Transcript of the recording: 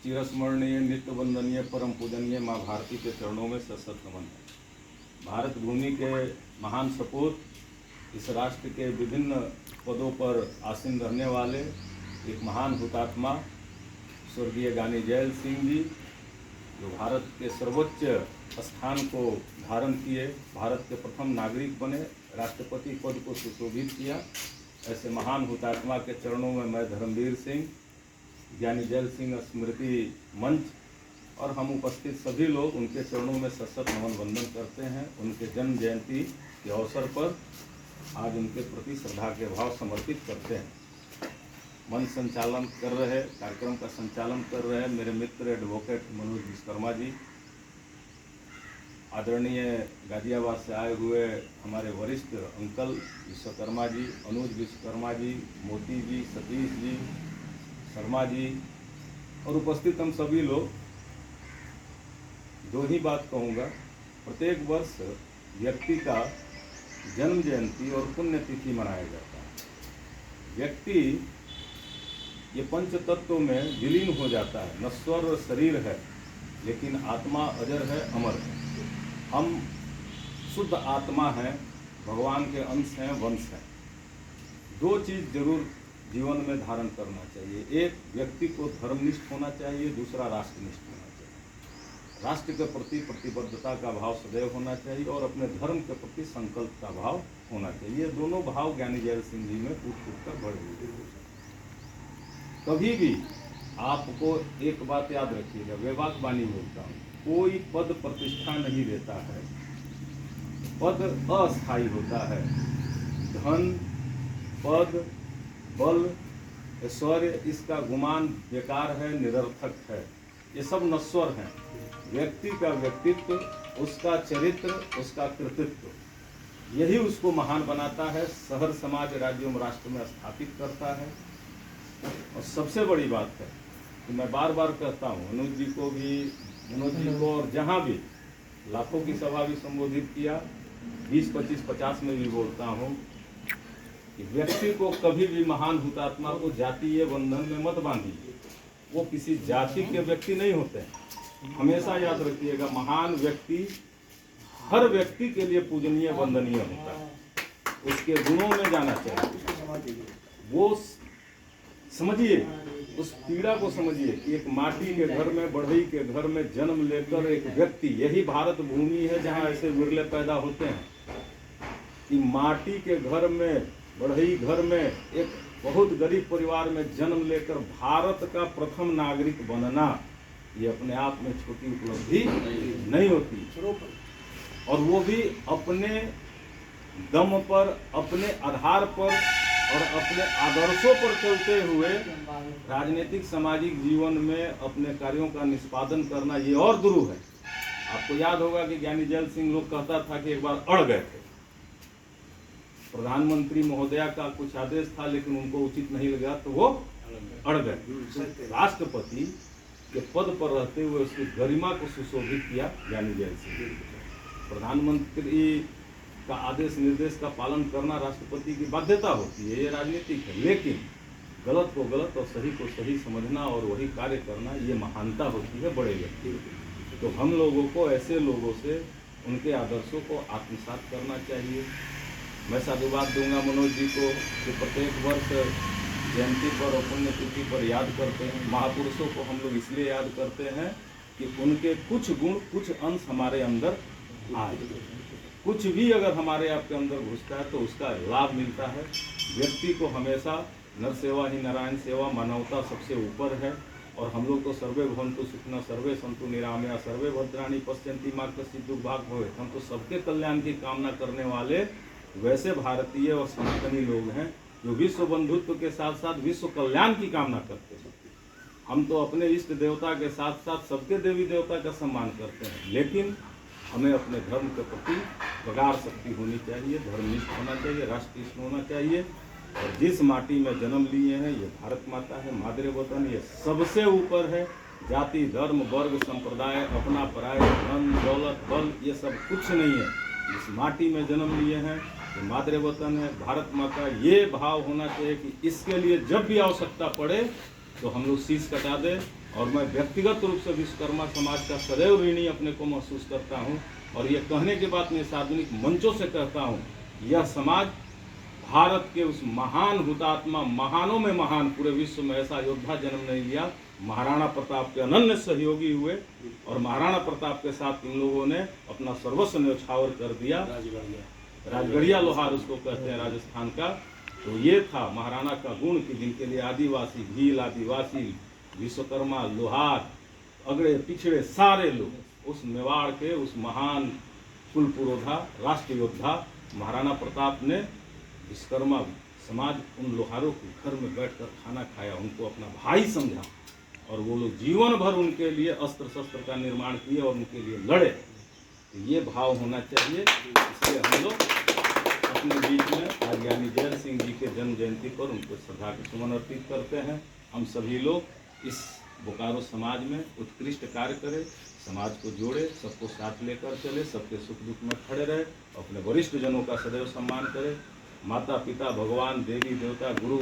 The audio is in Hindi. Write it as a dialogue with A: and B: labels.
A: चिरस्मरणीय, नित्य वंदनीय, परम पूजनीय माँ भारती के चरणों में सशत नमन है। भारत भूमि के महान सपूत, इस राष्ट्र के विभिन्न पदों पर आसीन रहने वाले एक महान हुतात्मा स्वर्गीय ज्ञानी जैल सिंह जी, जो भारत के सर्वोच्च स्थान को धारण किए, भारत के प्रथम नागरिक बने, राष्ट्रपति पद को सुशोभित किया, ऐसे महान हुतात्मा के चरणों में मैं धर्मवीर सिंह, ज्ञानी जैल सिंह स्मृति मंच और हम उपस्थित सभी लोग उनके चरणों में सशत नमन वंदन करते हैं। उनके जन्म जयंती के अवसर पर आज उनके प्रति श्रद्धा के भाव समर्पित करते हैं। मंच संचालन कर रहे, कार्यक्रम का संचालन कर रहे मेरे मित्र एडवोकेट मनोज विश्वकर्मा जी, आदरणीय गाजियाबाद से आए हुए हमारे वरिष्ठ अंकल विश्वकर्मा जी, अनुज विश्वकर्मा जी, मोती जी, सतीश जी, शर्मा जी और उपस्थित हम सभी लोग। दो ही बात कहूँगा, प्रत्येक वर्ष व्यक्ति का जन्म जयंती और पुण्यतिथि मनाया जाता है। व्यक्ति ये पंच तत्वों में विलीन हो जाता है, नश्वर शरीर है लेकिन आत्मा अजर है, अमर है। हम शुद्ध आत्मा हैं, भगवान के अंश हैं, वंश हैं। दो चीज़ जरूर जीवन में धारण करना चाहिए, एक व्यक्ति को धर्मनिष्ठ होना चाहिए, दूसरा राष्ट्रनिष्ठ होना चाहिए। राष्ट्र के प्रति प्रतिबद्धता का भाव सदैव होना चाहिए और अपने धर्म के प्रति संकल्प का भाव होना चाहिए। ये दोनों भाव ज्ञानी जैल सिंह जी में फूट कर बढ़े हुए। कभी भी आपको एक बात याद रखिएगा, वेवाक वाणी बोलता हूँ, कोई पद प्रतिष्ठा नहीं देता है, पद अस्थायी होता है। धन, पद, बल, ऐश्वर्य, इसका गुमान बेकार है, निरर्थक है, ये सब नश्वर हैं। व्यक्ति का व्यक्तित्व, उसका चरित्र, उसका कृतित्व, यही उसको महान बनाता है, शहर समाज राज्य एवं राष्ट्र में स्थापित करता है। और सबसे बड़ी बात है कि मैं बार बार कहता हूँ, अनुज जी को भी, मनोज जी को, और जहाँ भी लाखों की सभा भी संबोधित किया, 20, 25, 50 में भी बोलता हूँ कि व्यक्ति को कभी भी महान हुतात्मा को जातीय बंधन में मत बांधिए। वो किसी जाति के व्यक्ति नहीं होते हैं। हमेशा याद रखिएगा, महान व्यक्ति हर व्यक्ति के लिए पूजनीय वंदनीय होता है। उसके गुणों में जाना चाहिए। वो समझिए, उस पीड़ा को समझिए कि एक माटी के घर में, बढ़ई के घर में जन्म लेकर एक व्यक्ति, यही भारत भूमि है जहाँ ऐसे विरले पैदा होते हैं कि माटी के घर में, बढ़ई घर में एक बहुत गरीब परिवार में जन्म लेकर भारत का प्रथम नागरिक बनना, ये अपने आप में छोटी उपलब्धि नहीं होती। और वो भी अपने दम पर, अपने आधार पर और अपने आदर्शों पर चलते हुए राजनीतिक सामाजिक जीवन में अपने कार्यों का निष्पादन करना, ये और दुरूह है। आपको याद होगा कि ज्ञानी जैल सिंह लोग कहता था कि एक बार अड़ गए थे, प्रधानमंत्री महोदया का कुछ आदेश था लेकिन उनको उचित नहीं लगा तो वो अड़ गए। राष्ट्रपति के पद पर रहते हुए उसकी गरिमा को सुशोभित किया ज्ञानी जैल सिंह। प्रधानमंत्री का आदेश निर्देश का पालन करना राष्ट्रपति की बाध्यता होती है, ये राजनीतिक है, लेकिन गलत को गलत और सही को सही समझना और वही कार्य करना, ये महानता होती है बड़े व्यक्ति। तो हम लोगों को ऐसे लोगों से उनके आदर्शों को आत्मसात करना चाहिए। मैं साधुवाद दूंगा मनोज जी को कि प्रत्येक वर्ष जयंती पर और पुण्यतिथि पर याद करते हैं। महापुरुषों को हम लोग इसलिए याद करते हैं कि उनके कुछ गुण, कुछ अंश हमारे अंदर आए। कुछ भी अगर हमारे आपके अंदर घुसता है तो उसका लाभ मिलता है। व्यक्ति को हमेशा नर सेवा ही नारायण सेवा, मानवता सबसे ऊपर है। और हम लोग तो सर्वे भवन्तु सुखिनः, सर्वे सन्तु निरामया, सर्वे भद्राणि पश्यन्ति मा कश्चित् दुर्भाग् भवेत्। हम तो सबके कल्याण की कामना करने वाले वैसे भारतीय और सनातनी लोग हैं जो विश्व बंधुत्व के साथ साथ विश्व कल्याण की कामना करते हैं। हम तो अपने इष्ट देवता के साथ साथ सबके देवी देवता का सम्मान करते हैं, लेकिन हमें अपने धर्म के प्रति प्रगाढ़ शक्ति होनी चाहिए, धर्मनिष्ठ होना चाहिए, राष्ट्रनिष्ठ होना चाहिए। और जिस माटी में जन्म लिए हैं ये भारत माता है, मादरे वतन, ये सबसे ऊपर है। जाति, धर्म, वर्ग, संप्रदाय, अपना पराय, धन, दौलत, बल, ये सब कुछ नहीं है। इस माटी में जन्म लिए हैं, ये मादरे वतन है, भारत माता। ये भाव होना चाहिए कि इसके लिए जब भी आवश्यकता पड़े तो हम लोग शीश कटा दें और मैं व्यक्तिगत रूप से विश्वकर्मा समाज का सदैव ऋणी अपने को महसूस करता हूँ। और ये कहने के बाद मैं सार्वजनिक मंचों से कहता हूँ, यह समाज भारत के उस महान हुतात्मा, महानों में महान, पूरे विश्व में ऐसा योद्धा जन्म नहीं लिया, महाराणा प्रताप के अनन्य सहयोगी हुए और महाराणा प्रताप के साथ इन लोगों ने अपना सर्वस्व न्यौछावर कर दिया। राजगढ़िया लोहार उसको कहते हैं राजस्थान का। तो ये था महाराणा का गुण कि जिनके लिए आदिवासी, भील आदिवासी, विश्वकर्मा, लोहार, अगड़े पिछड़े सारे लोग, उस मेवाड़ के उस महान कुल पुरोधा, राष्ट्र योद्धा महाराणा प्रताप ने विश्वकर्मा समाज उन लोहारों के घर में बैठकर खाना खाया, उनको अपना भाई समझा और वो लोग जीवन भर उनके लिए अस्त्र शस्त्र का निर्माण किए और उनके लिए लड़े। तो ये भाव होना चाहिए। इसलिए हम लोग अपने बीच में आज यानी जैल सिंह जी के जन्म जयंती पर उनको श्रद्धा के सुमन अर्पित करते हैं। हम सभी लोग इस बोकारो समाज में उत्कृष्ट कार्य करें, समाज को जोड़े, सबको साथ लेकर चले, सबके सुख दुख में खड़े रहे, अपने वरिष्ठ जनों का सदैव सम्मान करें। माता पिता, भगवान, देवी देवता, गुरु